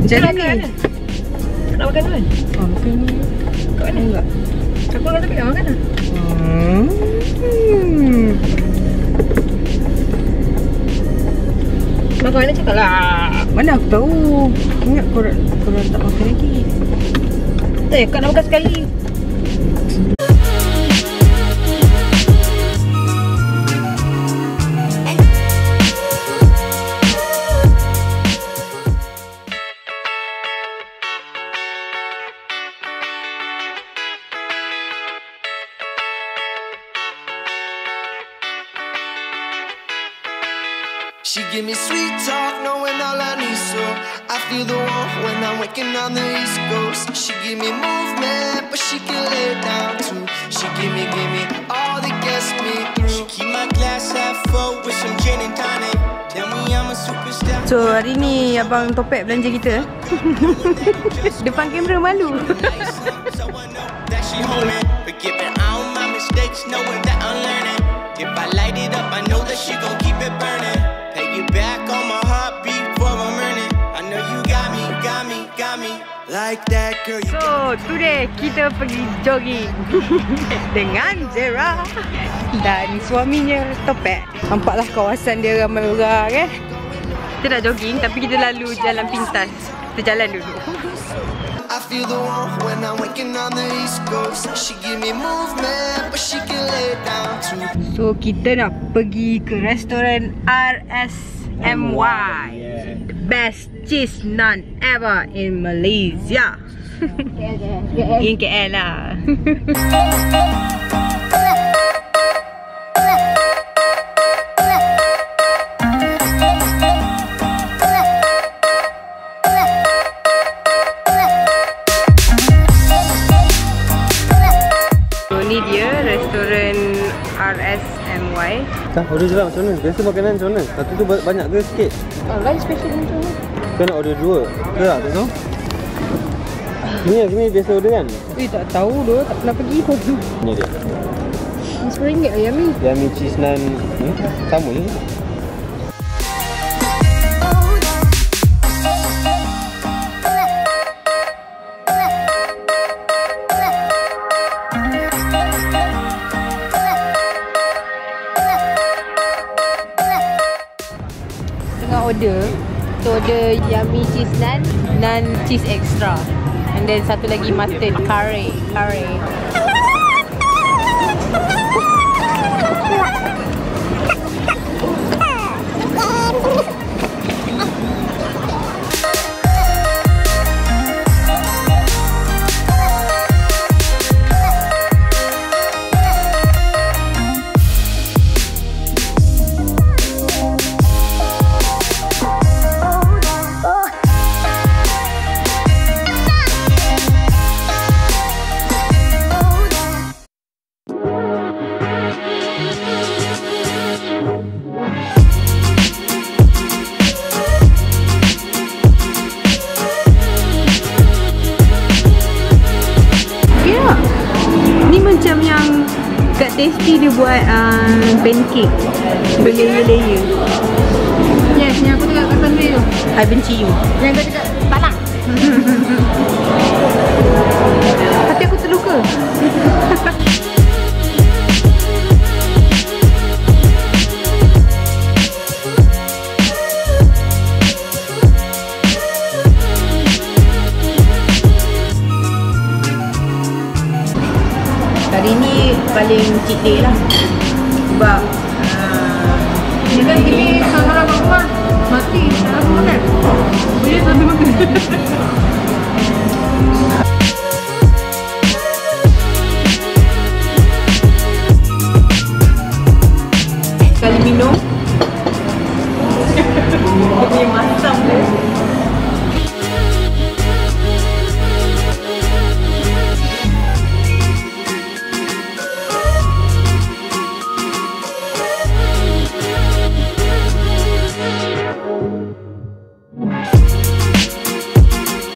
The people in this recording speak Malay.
Jadi ni nak makan kan? makan ni. Kat mana? Enggak. Aku dengan tapi nak makan lah. Makan mana cakap lah. Mana aku tahu. Ingat korang tak makan lagi. Kau nak makan sekali. She give me sweet talk, knowing all I need, so I feel the warmth when I'm waking on the East Coast. She give me movement, but she can lay down too. She give me all that gets me through. She keep my glass half full with some gin and tonic. Tell me I'm a superstar. So hari ni Abang Topek belanja kita. Depan kamera malu. So I know that she homing, forgiving all my mistakes, knowing that I'm learning. If I light it up, I know that she gon' keep it burning. Pay you back on my heartbeat before I'm earning. I know you got me like that, girl. You So today kita pergi jogging dengan Zera dan suaminya Topek. Nampaklah kawasan dia ramai orang kan. Kita nak jogging tapi kita lalu jalan pintas. Kita jalan dulu. I feel the warmth when I'm waking on the East Coast. She give me movement, but she can lay down too. So kita nak pergi ke restoran RSMY. The best cheese naan ever in Malaysia. In KL lah. Ni dia restoran RSMY. Kau order je lah macam mana? Biasa makanan macam mana? Satu tu banyak ke sikit? Lain special macam mana? Kau nak order dua? Ke tak tahu? Ni biasa order kan? Tak tahu doh, tak pernah pergi pun. Ni dia. RM10 lah Yummy. Yummy cheese naan sama je. Order yummy cheese naan, naan cheese extra, and then satu lagi mutton curry. Macam yang kat Tasty dia buat pancake berlayer-layer. Yes, yang aku tengok kat sana tu. I benci you. Yang kau cakap tak nak. Hati aku terluka. Hari ni paling cheat day lah. Sebab Dia kan gini seorang kat rumah mati, aku makan. Boleh sambil makan. sekali minum. Dia punya masak.